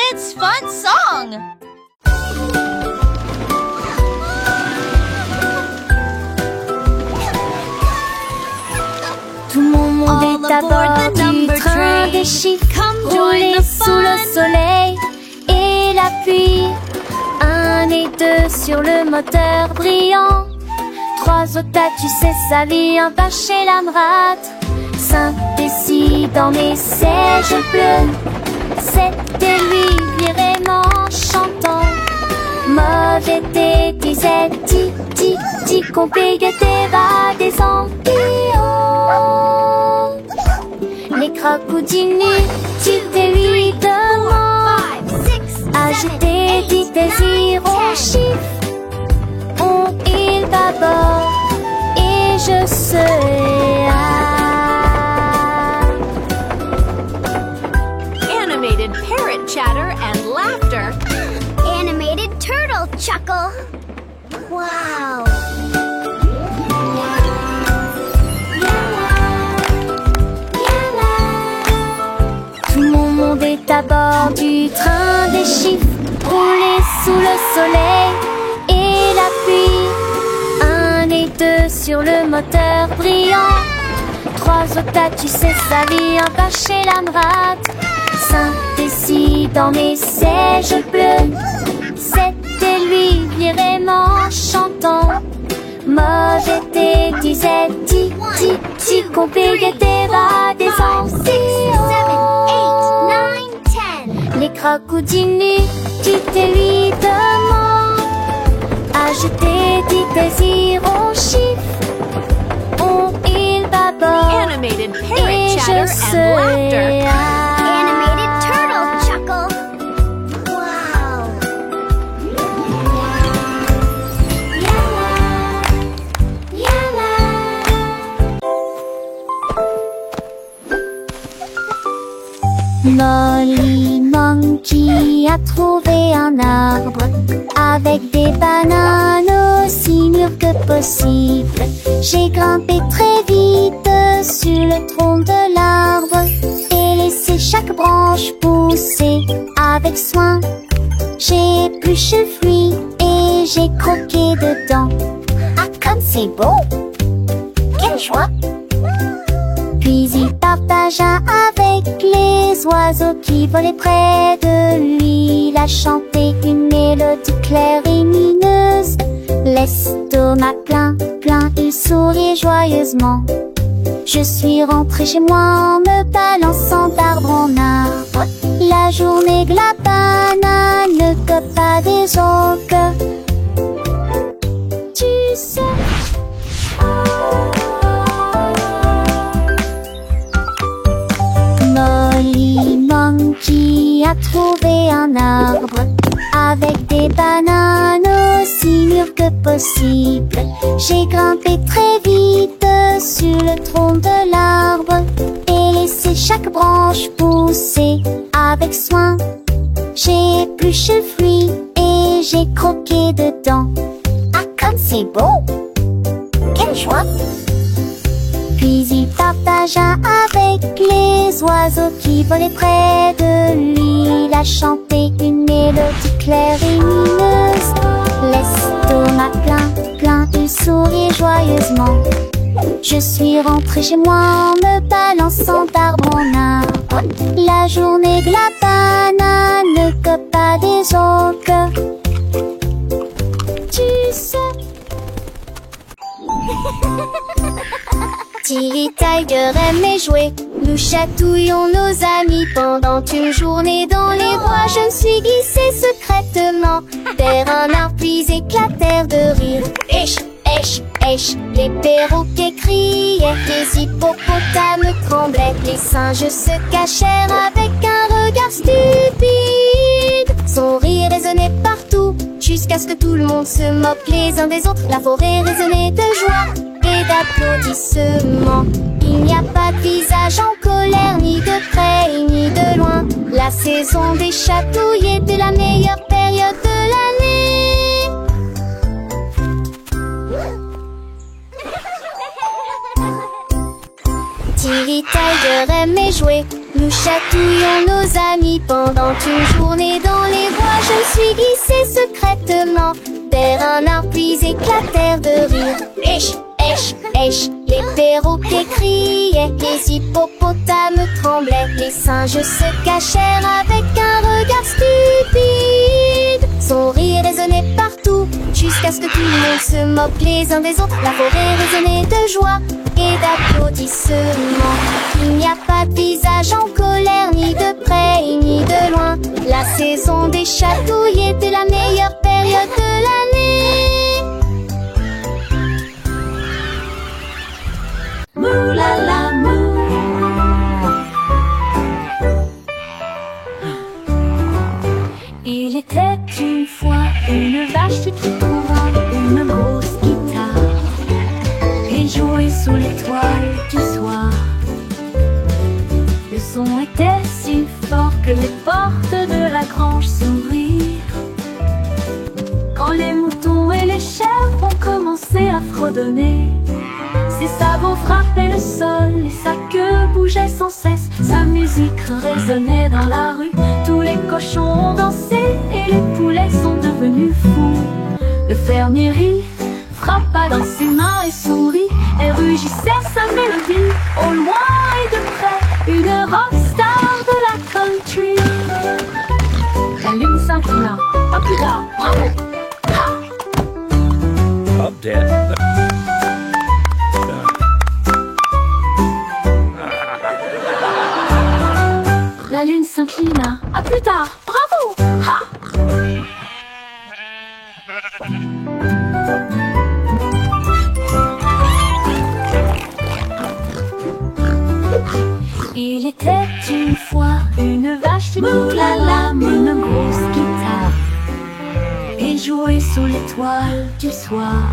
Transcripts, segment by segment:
kids' fun song! Tout mon monde est à bord du train des chiffres, roulé sous le soleil et la pluie. 1 et 2 sur le moteur brillant. 3 au tas, tu sais, sa vie, un pas chez l'amrate. 5 et 6 dans mes sièges bleus. 7 et lui, vraiment chantant. Mauvais thé, disait ti, qu'on paye des va des les crocodilus, et lui demandent. Agiter, dit désir au chiffre. On il va bord et je serai Animated parrot chatter and laughter. Animated turtle chuckle. Wow. Tout mon monde est à bord du train des chiffres, roulé sous le soleil et la pluie. 1 et 2 sur le moteur brillant. 3 au tas, tu sais, sa vie, un pas chez l'amrate. 5 et 6 dans mes sièges bleus. 7 et lui, vraiment chantant. Mauvais thé, disait ti, qu'on paye des va des les crocodilus, dit et lui demandent. Agiter, dit désir au chiffre. On il va bord Animated parrot et je chatter and serai laughter. Animated turtle chuckle. Wow. Molly Monkey a trouvé un arbre avec des bananes aussi mûres que possible. J'ai grimpé très vite sur le tronc de l'arbre et laissé chaque branche pousser avec soin. J'ai épluché le fruit et j'ai croqué dedans. Ah, comme c'est beau! Quelle joie! Puis il partagea avec les oiseaux qui volaient près de lui. Il a chanté une mélodie claire et lumineuse. L'estomac plein, il souriait joyeusement. Je suis rentrée chez moi en me balançant d'arbre en arbre. La journée que la banane ne cope pas des autres. Tu sais. Molly Monkey a trouvé un arbre avec des bananes aussi mûres que possible. J'ai grimpé très vite sur le tronc de l'arbre et laissé chaque branche pousser avec soin. J'ai épluché le fruit et j'ai croqué dedans. Ah, comme c'est beau! Quelle joie! Puis il partagea avec les oiseaux qui volaient près de lui. Il a chanté une mélodie claire et lumineuse. L'estomac plein, il souriait joyeusement. Je suis rentrée chez moi en me balançant d'arbre en arbre. La journée de la banane ne cope pas des autres. Tu sais. Tilly Tiger aimait jouer. Nous chatouillons nos amis pendant une journée dans les bois. Je me suis glissée secrètement vers un arbre puis éclatèrent de rire. Les perroquets criaient, les hippopotames tremblaient, les singes se cachèrent avec un regard stupide. Son rire résonnait partout, jusqu'à ce que tout le monde se moque les uns des autres. La forêt résonnait de joie et d'applaudissements. Il n'y a pas de visage en colère, ni de près ni de loin. La saison des chatouilles était la meilleure période de l'année. Tilly Tiger aimait jouer. Nous chatouillons nos amis pendant une journée dans les bois. Je suis glissée secrètement vers un arbre puis éclatèrent de rire. Esh, esh, esh, les perroquets criaient, les hippopotames tremblaient, les singes se cachèrent avec un regard stupide. Son rire résonnait partout, jusqu'à ce que tout le monde se moque les uns des autres. La forêt résonnait de joie et d'applaudissements. Il n'y a pas de visage en colère, ni de près ni de loin. La saison des chatouilles était la meilleure période de l'année. Mou la la mou. Il était une fois une vache qui trouvait une grosse guitare et jouait sous l'étoile du soir. Le son était si fort que les portes de la grange s'ouvrirent. Quand les moutons et les chèvres ont commencé à fredonner, ses sabots frappaient le sol et sa queue bougeait sans cesse. Sa musique résonnait dans la rue, tous les cochons ont dansé et les poulets sont devenus fous. Le fermier rit, frappa dans ses mains et sourit et rugissait sa mélodie. Au loin et de près, une rockstar de la country. La lune s'inclina, pas plus tard, bravo! Up, Dad. La lune s'inclina, à plus tard, bravo! Ha! Il était une fois une vache qui la une grosse guitare et jouait sous l'étoile du soir.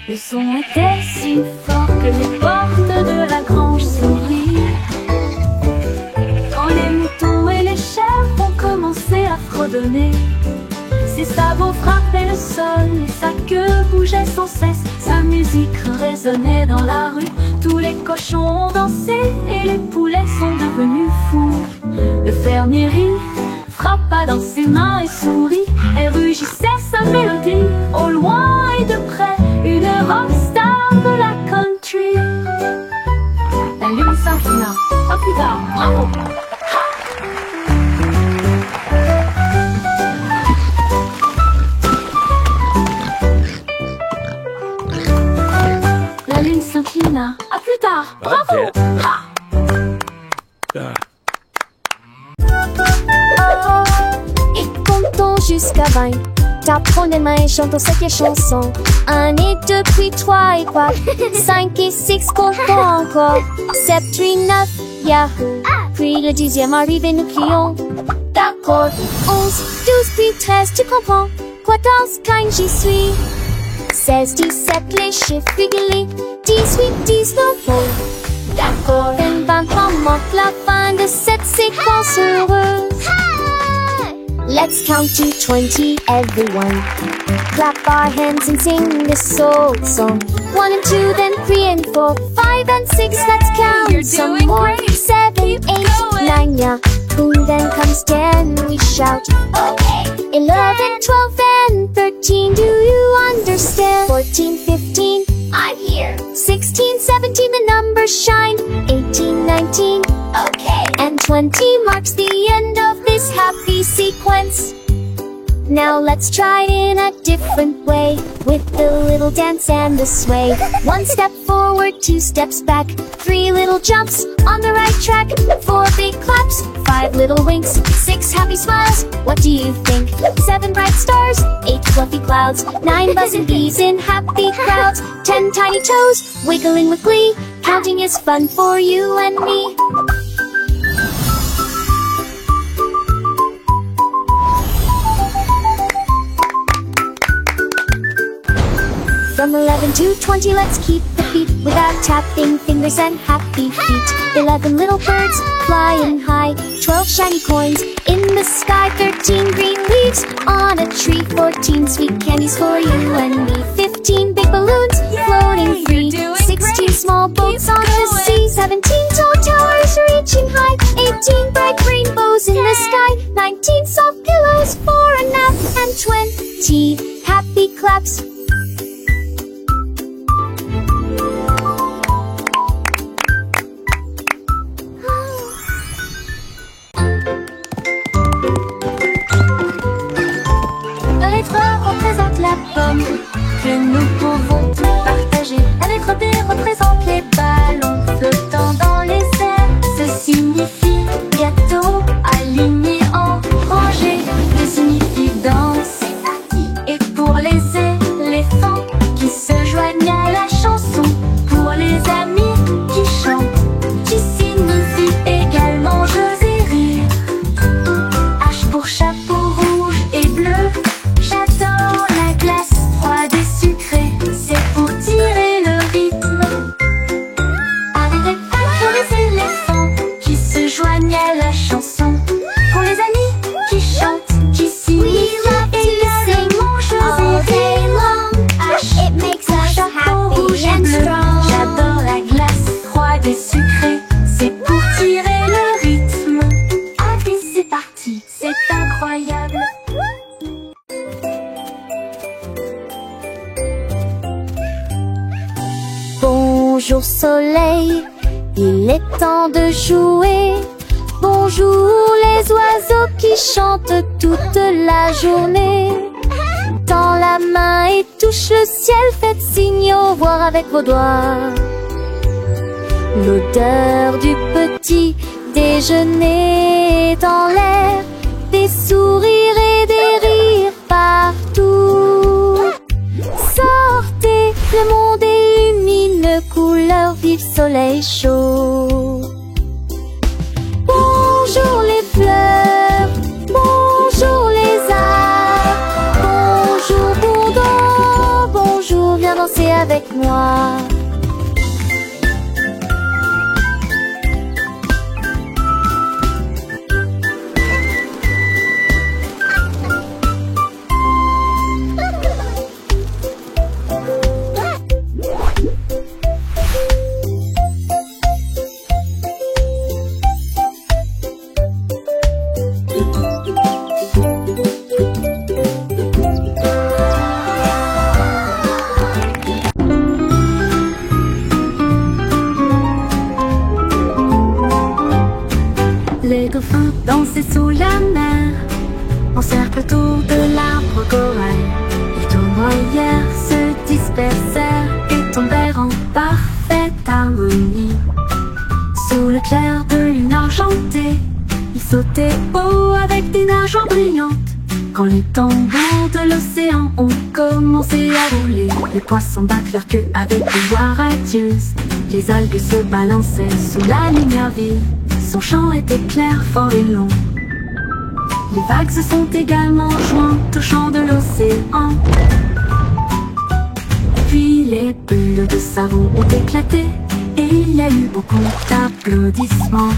Le son était si fort que les portes de la grange s'ouvrirent. Quand les moutons et les chèvres ont commencé à fredonner, ses sabots frappaient le sol et sa queue bougeait sans cesse. Sa musique résonnait dans la rue, tous les cochons ont dansé et les poulets sont devenus fous. Le fermier rit, frappa dans ses mains et sourit et rugissait sa mélodie. Au loin et de près, une rockstar de la country. La lune s'inclina, pas plus tard, bravo! La lune s'inclina, à plus tard, bravo! Ha! Et comptons jusqu'à 20. Tapons les mains et chantons cette chanson. 1 et 2 puis 3 et 4. 5 et 6 comptons encore. 7 puis 9, yahoo. Puis le 10e arrive et nous crions. D'accord. 11, 12 puis 13, tu comprends. 14, 15, j'y suis. 16, 17, les chiffres réguliers. 18, 19, oh. D'accord. 23 manque la fin de cette séquence heureuse. Let's count to 20, everyone. Clap our hands and sing this old song. 1 and 2, then 3 and 4, 5 and 6, let's count You're some doing more. great. 7, Keep 8, going. 9, yeah. Boom, then comes 10, we shout. Okay. 11, 12, and 13, do you understand? 14, 15, I'm here. 16, 17, the numbers shine. 18, 19, okay. And 20 marks the end of this happy sequence. Now let's try in a different way, with the little dance and the sway. 1 step forward, 2 steps back, 3 little jumps on the right track, 4 big claps, 5 little winks, 6 happy smiles. What do you think? 7 bright stars, 8 fluffy clouds, 9 buzzing bees in happy crowds, 10 tiny toes wiggling with glee. Counting is fun for you and me. From 11 to 20, let's keep the beat without tapping fingers and happy feet. 11 little birds flying high, 12 shiny coins in the sky, 13 green leaves on a tree, 14 sweet candies for you and me, 15 big balloons floating free, 16 small boats on the sea, 17 tall towers 18 bright rainbows in the sky, 19 soft pillows for a nap, and 20 happy claps. La lettre A représente la pomme que nous pouvons tous partager. La lettre B représente les ballons flottant dans les airs. Ce signifie gâteau aligné en rangée. D signifie danse. Et pour les éléphants qui se joignent à la chanson. Pour les amis qui chantent, qui signifie également jeux et rire. H pour chapeau rouge et bleu. J'adore la glace froide et sucrée. C'est pour tirer le rythme. Avec les pattes pour les éléphants qui se joignent à la chanson. Pour les amis qui chantent, qui signifient également jeux et rire. It makes Pour us chapeau rouge happy et and bleu. strong. J'adore la glace froide et sucrée. C'est pour tirer le rythme. Allez, c'est parti, c'est incroyable. Bonjour soleil, il est temps de jouer. Bonjour les oiseaux qui chantent toute la journée. Tends la main et touche le ciel, faites signe au revoir avec vos doigts. L'odeur du petit déjeuner est dans l'air. Des sourires et des rires partout. Sortez, le monde est lumineux, couleur vive, soleil chaud. Bonjour les fleurs, bonjour les arbres. Bonjour bourdon, bonjour, viens danser avec moi. Les dauphins dansaient sous la mer, en cercle autour de l'arbre corail. Les tournoyères se dispersèrent et tombèrent en parfaite harmonie. Sous le clair de lune argentée, ils sautaient haut avec des nageoires brillantes. Quand les tambours de l'océan ont commencé à rouler, les poissons battent leur queue avec des voix radieuses. Les algues se balançaient sous la lumière vive. Son chant était clair, fort et long. Les vagues se sont également jointes au chant de l'océan. Puis les bulles de savon ont éclaté et il y a eu beaucoup d'applaudissements.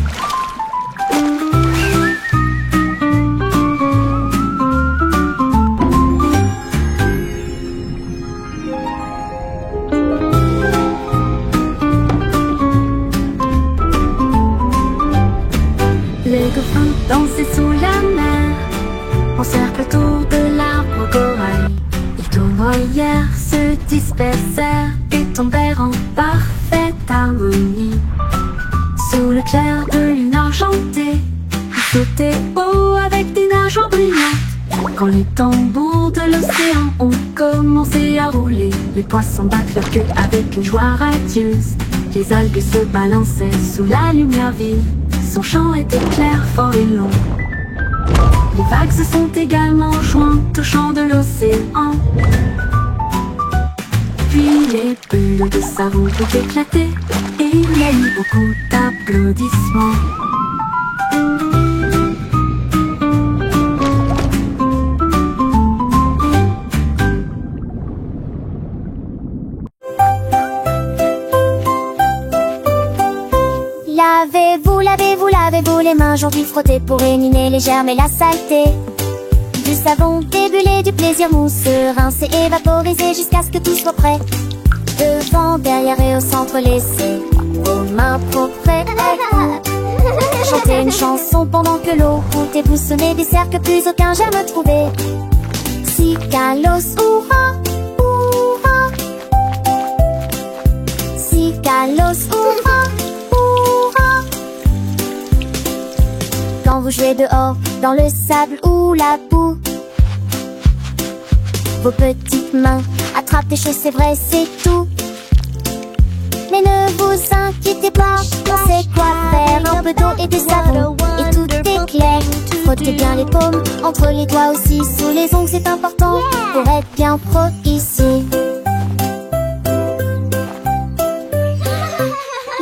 Les dauphins dansaient sous la mer, en cercle autour de l'arbre corail. Les tournoyères se dispersèrent et tombèrent en parfaite harmonie. Sous le clair de lune argentée, ils sautaient haut avec des nageoires brillantes. Quand les tambours de l'océan ont commencé à rouler, les poissons battent leur queue avec une joie radieuse. Les algues se balançaient sous la lumière vive. Son chant était clair, fort et long. Les vagues se sont également jointes au chant de l'océan. Puis les bulles de savon ont éclaté et il y a eu beaucoup d'applaudissements. Lavez-vous, lavez-vous, lavez-vous les mains, gentille frottez pour éliminer les germes et la saleté. Du savon débulé, du plaisir mousseux, rincé et vaporisé jusqu'à ce que tout soit prêt. Devant, derrière et au centre, laissez vos mains propres. Chantez une chanson pendant que l'eau coule et vous semez des cercles que plus aucun germe trouvé. Cicalos, hurrah, hurrah. Cicalos, hurrah, hurrah. Quand vous jouez dehors, dans le sable ou la boue, vos petites mains attrapent des choses, c'est vrai, c'est tout. Mais ne vous inquiétez pas, on sait quoi faire. Un peu d'eau et du savon, et tout est clair. Frottez bien les paumes, entre les doigts aussi. Sous les ongles c'est important, pour être bien pro ici.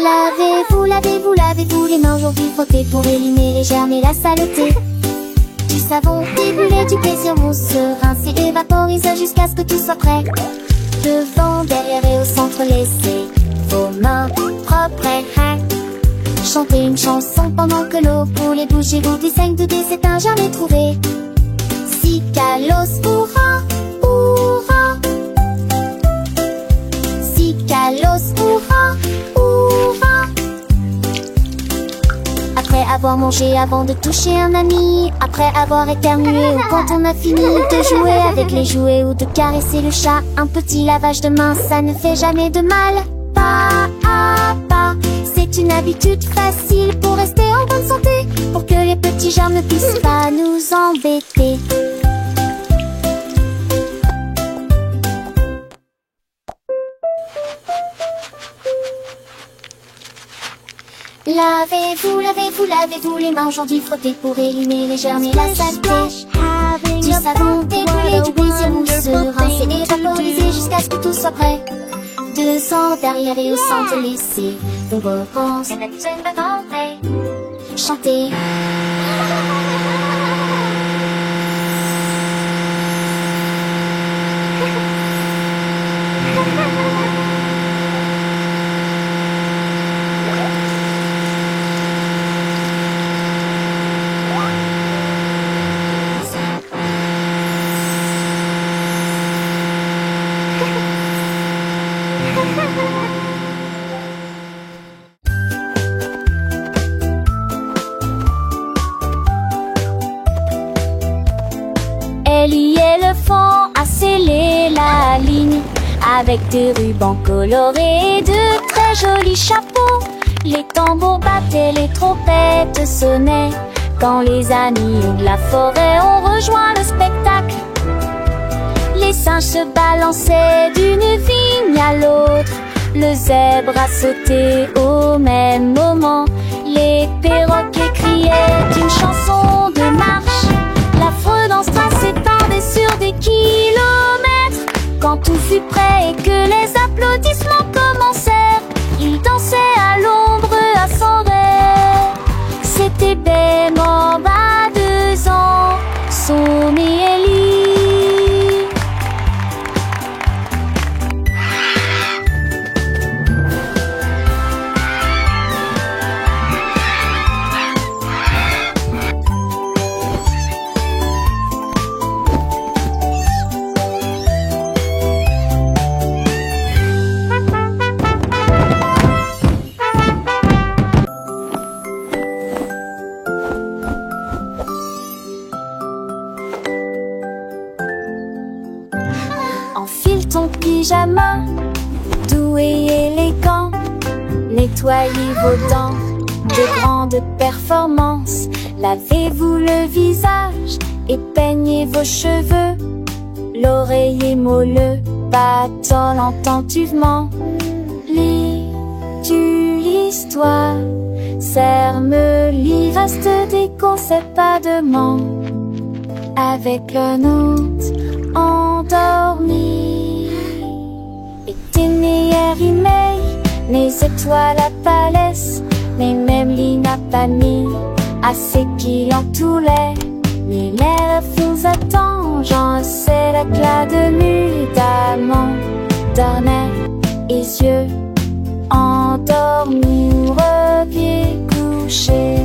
Lavez-vous, lavez-vous, lavez-vous les mains aujourd'hui. Frottez pour éliminer les germes et la saleté. Du savon, des bulles, du plaisir vont se rincer et vaporiser jusqu'à ce que tout soit prêt. Devant, derrière et au centre, laissez vos mains propres et chantez une chanson pendant que l'eau coule et bougez-vous du 5 de D, c'est un jamais trouvé. Cicalos, hurrah, hurrah. Cicalos, hurrah, hurrah. Après avoir mangé, avant de toucher un ami, après avoir éternué ou quand on a fini de jouer avec les jouets ou de caresser le chat, un petit lavage de main, ça ne fait jamais de mal. Pas à pas, c'est une habitude facile pour rester en bonne santé, pour que les petits germes ne puissent pas nous embêter. Lavez-vous, lavez-vous, lavez-vous les mains aujourd'hui, frottez pour éliminer les germes et la saleté. Du savon, des bulles et du plaisir mousseux, rincez et vaporisez jusqu'à ce que tout soit prêt. Devant, derrière et au centre, laissez vos repenses chantez. Ellie éléphant a scellé la ligne avec des rubans colorés et de très jolis chapeaux. Les tambours battaient, les trompettes sonnaient quand les amis de la forêt ont rejoint le spectacle. Les singes se balançaient d'une vigne à l'autre, le zèbre a sauté au même moment. Les perroquets criaient une chanson de marche, l'affreux danse s'étendait sur des kilomètres. Quand tout fut prêt et que les applaudissements commencèrent, ils dansaient à l'ombre à son rêve. C'était Ben Mamba, 2 ans, son et Ellie. Enfile ton pyjama, doux et élégant. Nettoyez vos dents de grandes performances. Lavez-vous le visage et peignez vos cheveux. L'oreiller moelleux battant attentivement. Lis-tu l'histoire? Serre-me-lit, reste des conseils pas de manque. Avec un autre endormi. Et tes meilleurs emails, mes étoiles à Palès, mais même l'île n'a pas mis assez qu'il en toulait. Mais l'air vous attend, j'en sais l'éclat de lune d'amant. Dormait et yeux endormis ou repieds couchés.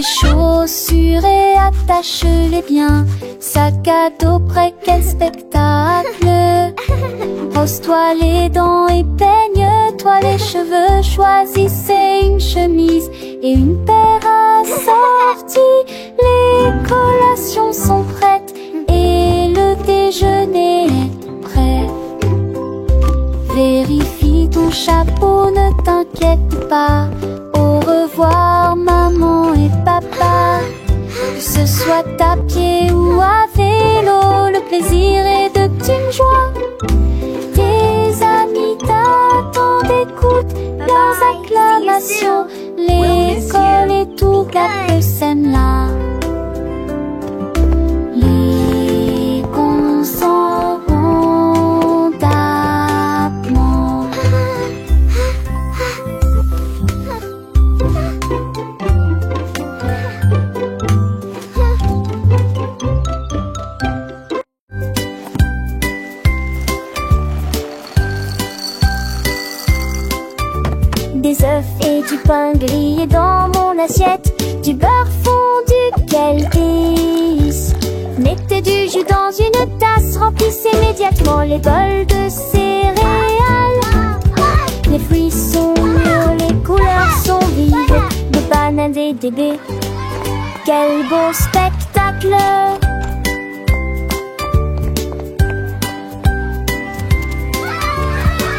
chaussures et attache-les bien. Sac à dos prêt, quel spectacle! Brosse-toi les dents et peigne-toi les cheveux. Choisissez une chemise et une paire assortie. Les collations sont prêtes et le déjeuner est prêt. Vérifie ton chapeau, ne t'inquiète pas. Au revoir maman et papa. Que ce soit à pied ou à vélo, le plaisir est de petite joie. Tes amis t'attendent, écoute leurs acclamations. L'école et tout capte scène-là. Les cons s'en vont tapement. Des œufs et du pain grillé dans mon assiette. Du beurre fondu, quel délice. Mettez du jus dans une tasse, remplissez immédiatement les bols de céréales. Les fruits sont mûrs, les couleurs sont vives. Des bananes et des baies, quel beau spectacle!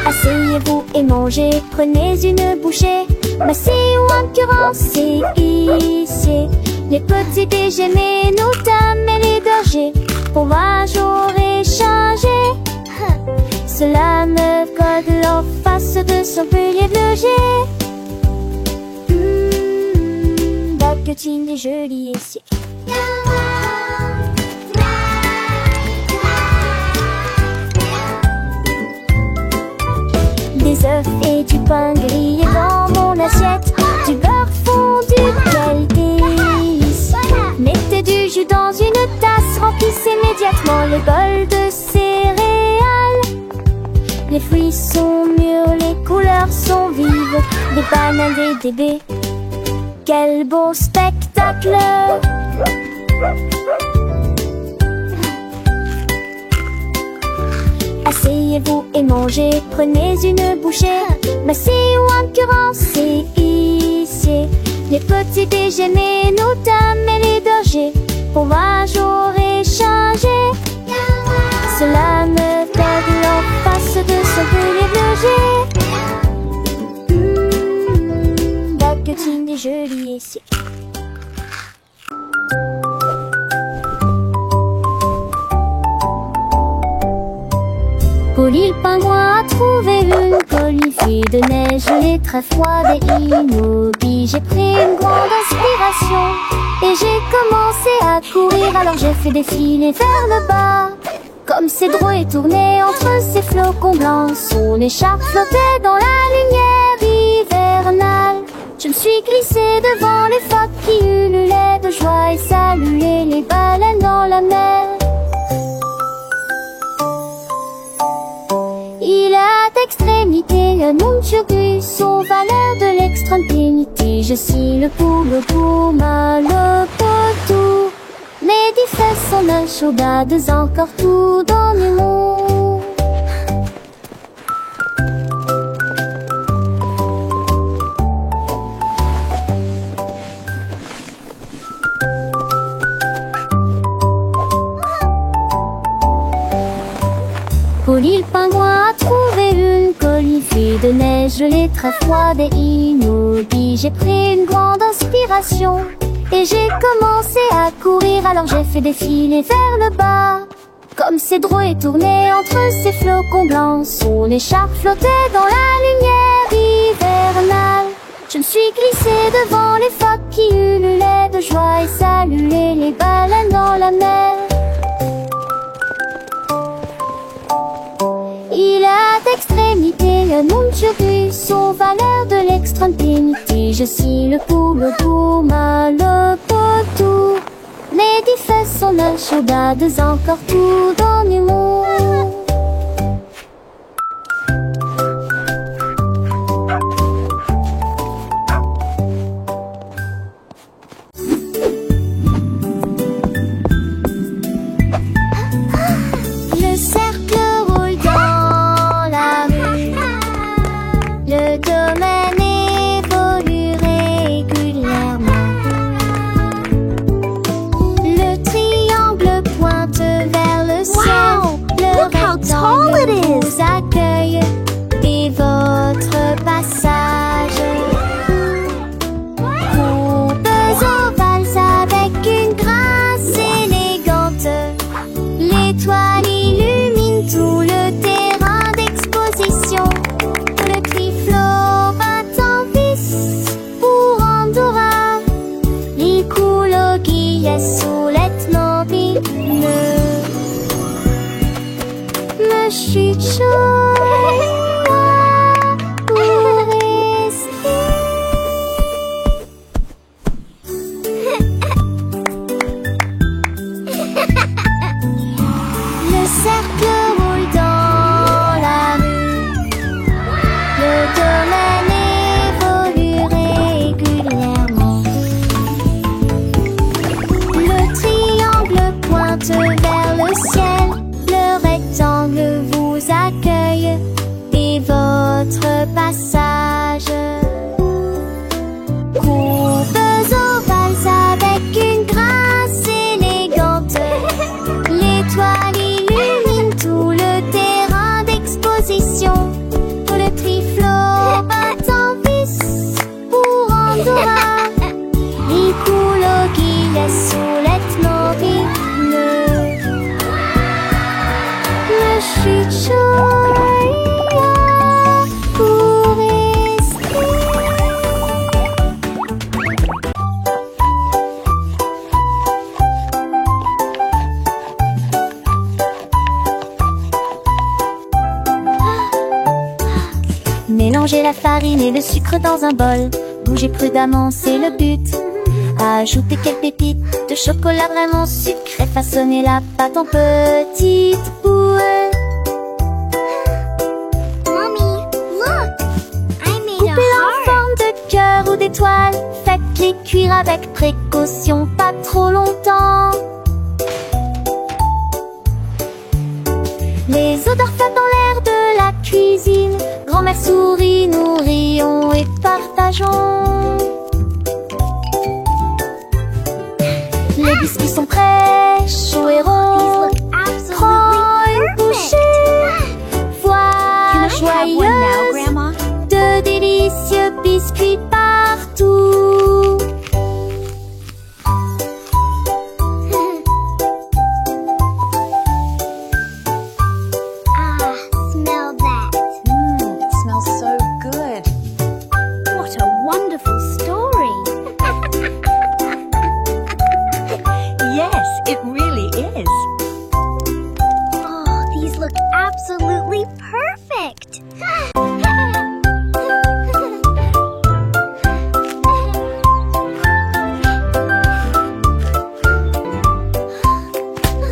Asseyez-vous et mangez, prenez une bouchée. Massez ou incurancez, ici. Les petits déjeuners, nos dames et les bergers. Fromage au réchangé. Cela me code l'en face de son pilier de loger. Baguettine et joli ici. Des œufs et du pain grillé dans mon assiette. Du beurre fondu, quel délice. Mettez du jus dans une tasse, remplissez immédiatement les bols de céréales. Les fruits sont mûrs, les couleurs sont vives. Des bananes et des baies, quel beau spectacle! Asseyez-vous et mangez, prenez une bouchée. Massez ou incurancez, ici. Les petits déjeuners, nos dames et les bergers. Fromage au réchangé. Cela me fait l'en face de son pilier de loger. Baguettine et joli ici. Polly le pingouin a trouvé une colifée de neige gelée très froide et immobile. J'ai pris une grande inspiration et j'ai commencé à courir. Alors j'ai fait défiler vers le bas. Comme ses drôles et tourné entre ses flocons blancs, son écharpe flottait dans la lumière hivernale. Je me suis glissée devant les phoques qui ululaient de joie et saluaient les baleines dans la mer. Il a d'extrémité un Munchurus, au valeur de l'extrême-pénité. Je suis le poule pouma, le potou. Mes 10 fesses sont un chauda, 2 encore tout dans le monde. Polly le pingouin a trouvé une colifée de neige gelée très froide et immobile. J'ai pris une grande inspiration et j'ai commencé à courir. Alors j'ai fait défiler vers le bas. Comme ses drôles et tourné entre ses flocons blancs, son écharpe flottait dans la lumière hivernale. Je me suis glissée devant les phoques qui ululaient de joie et saluaient les baleines dans la mer. Il a d'extrémité un Munchurus, au valeur de l'extrême-pénité. Je suis le poule pouma, le potou. Mes 10 fesses sont un chauda, 2 encore tout dans le monde. me chuchote pour rester. Le cercle roule dans la rue. Le domaine évolue régulièrement. Le triangle pointe vers le ciel. Le rectangle vous accueille et votre passage. Courbes ovales avec une grâce élégante. L'étoile illumine tout le terrain d'exposition. Le triflot bat en vis pour Andorra. L'écologie laisse soulètement rythme. Le chuchote pour rester. Mélangez la farine et le sucre dans un bol. Bougez prudemment, c'est le but. Ajoutez quelques pépites de chocolat vraiment sucré. Façonnez la pâte en petites boules. Mommy, look! I made a Coupez-la en heart. forme de cœur ou d'étoile. Faites-les cuire avec précaution, pas trop longtemps. Les odeurs flottent dans l'air de la cuisine. Grand-mère sourit, nous rions et partageons. Les biscuits sont prêts, chauds et ronds. Prends une bouchée. Voilà Can I have one now, joyeuse Grandma? de délicieux biscuits partout. Smell that. It smells so good. What a wonderful story. Yes, it really is. Oh, these look absolutely perfect.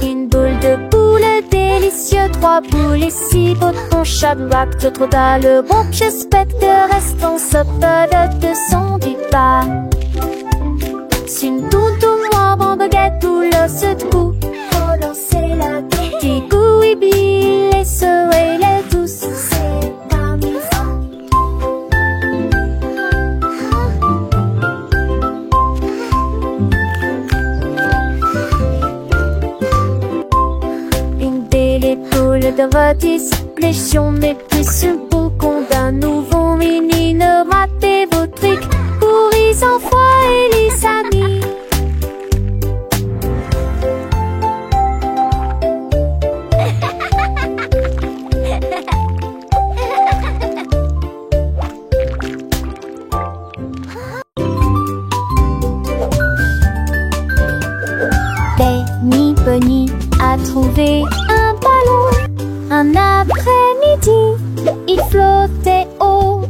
Une boule de poulet délicieux, 3 boules et 6 potons Shadrach, d'autres dans le bon j'espère que reste en sope de son du pas. C'est une toute noire en baguette où l'os de goût. Relancer la petite goût, oublie les soeurs et les douces. C'est amusant. Une belle épaule de rôtis, pléchion mais plus un boucon d'un nouveau mini. Ne ratez vos trucs, pourris sans foi et les amis. Benny Bunny a trouvé un ballon. Un après-midi, il flottait haut.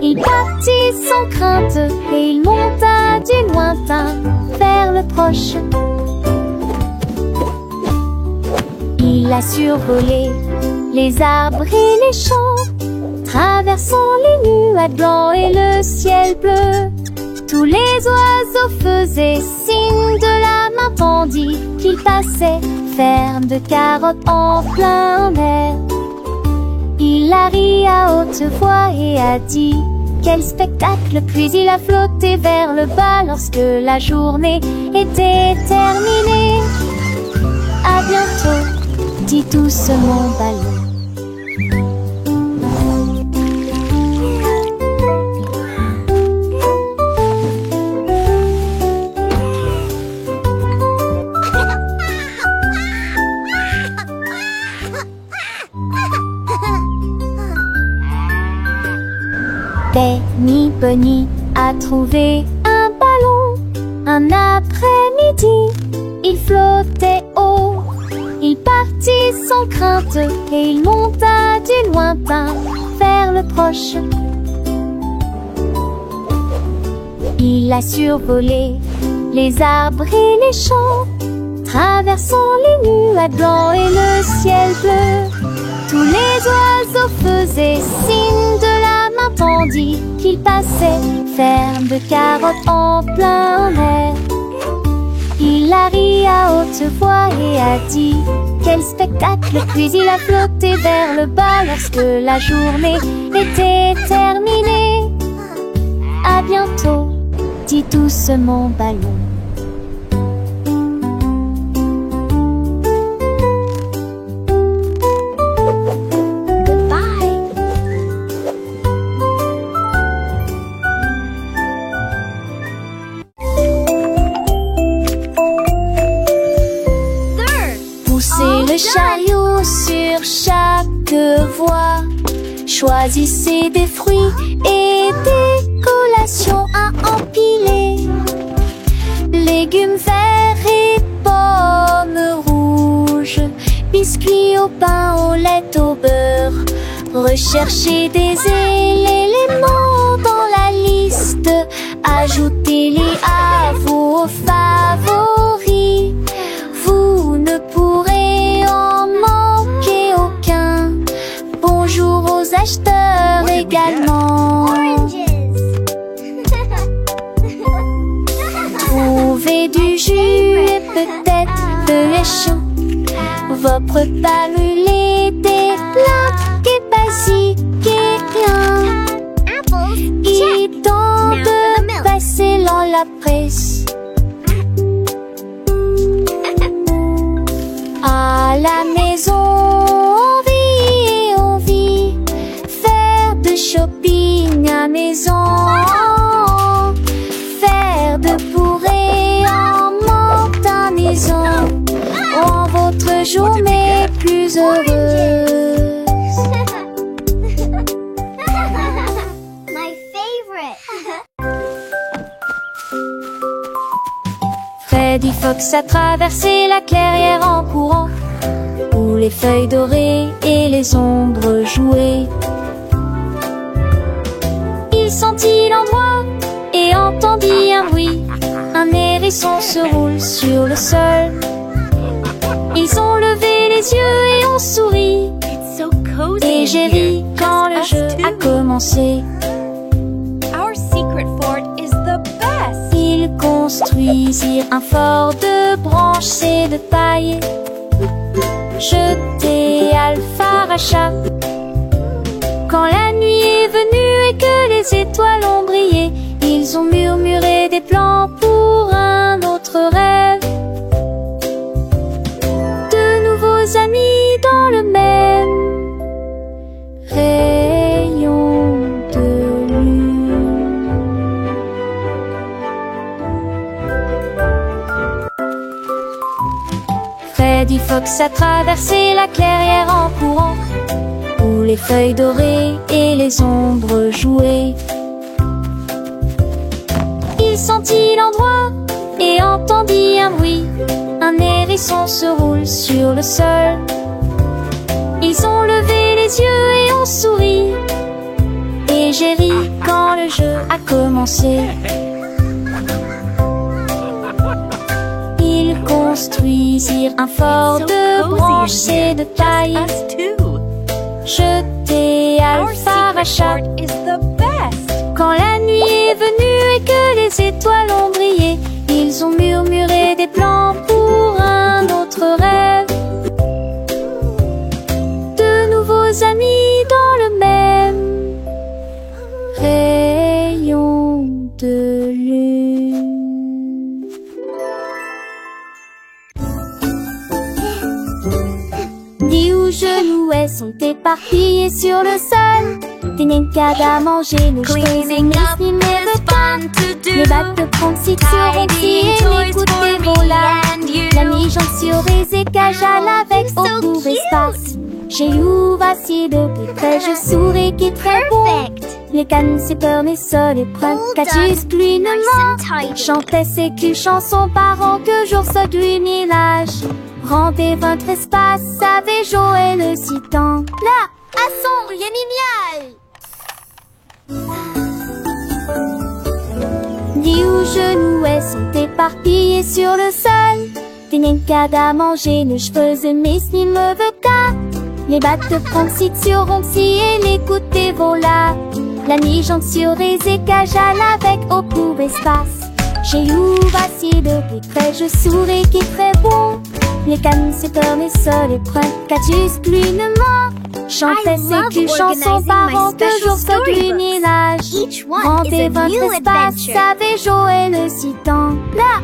Il partit sans crainte et il monta du lointain vers le proche. Il a survolé les arbres et les champs, traversant les nuages blancs et le ciel bleu. Tous les oiseaux faisaient signe de la main tandis qu'il passait, ferme de carottes en plein air. Il a ri à haute voix et a dit quel spectacle, puis il a flotté vers le bas lorsque la journée était terminée. À bientôt, dit doucement ballon. Benny Bunny a trouvé un ballon. Un après-midi, il flottait haut. Il partit partit sans crainte et il monta du lointain vers le proche. Il a survolé les arbres et les champs, traversant les nuages blancs et le ciel bleu. Tous les oiseaux faisaient signe de la main tandis qu'il passait, ferme de carottes en plein air. Il a ri à haute voix et a dit quel spectacle, puis il a flotté vers le bas lorsque la journée était terminée. À bientôt, dit doucement Ballon. Le chariot sur chaque voie, choisissez des fruits et des collations à empiler. Légumes verts et pommes rouges, biscuits au pain, au lait, au beurre. Recherchez des éléments dans la liste, ajoutez-les à vos favoris. Vous ne pourrez en manquer aucun. Bonjour aux acheteurs également. Trouvez du jus et peut-être de lait chaud. Vos repas brûlés, des plats et basiques et rien. Il est temps de passer dans la presse. À la maison, on vit, faire de shopping à maison, faire de bourrée en manque à maison, rend votre journée plus heureuse. My favorite. Freddy Fox a traversé la clairière en courant, où les feuilles dorées et les ombres jouaient. Il sentit l'endroit et entendit un bruit. Un hérisson se roule sur le sol. Ils ont levé les yeux et ont souri. Et j'ai ri quand le jeu a commencé. Our secret fort is the best. Ils construisirent un fort de branches et de paille, jeté Alpha-Racha. Quand la nuit est venue et que les étoiles ont brillé, ils ont murmuré des plans pour un autre rêve. De nouveaux amis dans le même rayon de lune. Freddy Fox a traversé la clairière en courant, où les feuilles dorées et les ombres jouaient. Il sentit l'endroit et entendit un bruit. Un hérisson se roule sur le sol. Ils ont levé les yeux et ont souri. Et j'ai ri quand le jeu a commencé. Ils construisirent un fort de branches et de paille, jeté Alpha-Racha. Quand la nuit est venue et que les étoiles ont brillé, ils ont murmuré des plans pour un autre rêve. De nouveaux amis dans le même rayon de lune. Dix ou genoux sont éparpillés sur le sol. Des nincades à manger, les cleaning up is fun to do. Les battes de Poncy seront pliées, les coudes des volants. La mi-jambe sur des écages à l'avec au court espace. J'ai eu vacillé de plus près, je souris qui est très bon. Les cannes, c'est peur, mes sols et preuves. Catus, plinement, chantait ses culs chansons par an que jour saute du village. Rendez votre espace avec Joël le citant. Là, à son génial. Dis où genoux elles sont éparpillés sur le sol. Des nenkada manger les cheveux mais s'il me veut qu'à. Les battes de Francis sur Ronxy et les côtés vola. La mi-jambe sur les écages avec au pour espace. J'ai eu vacillé de plus près, je souris qui est très bon. Les cannes c'est comme les sols et près, Catus gluinement. Chantait ses culs chansons par an, toujours sur l'unilage. Each one is Rendez a votre new espace adventure. avec Joël le citant. Là,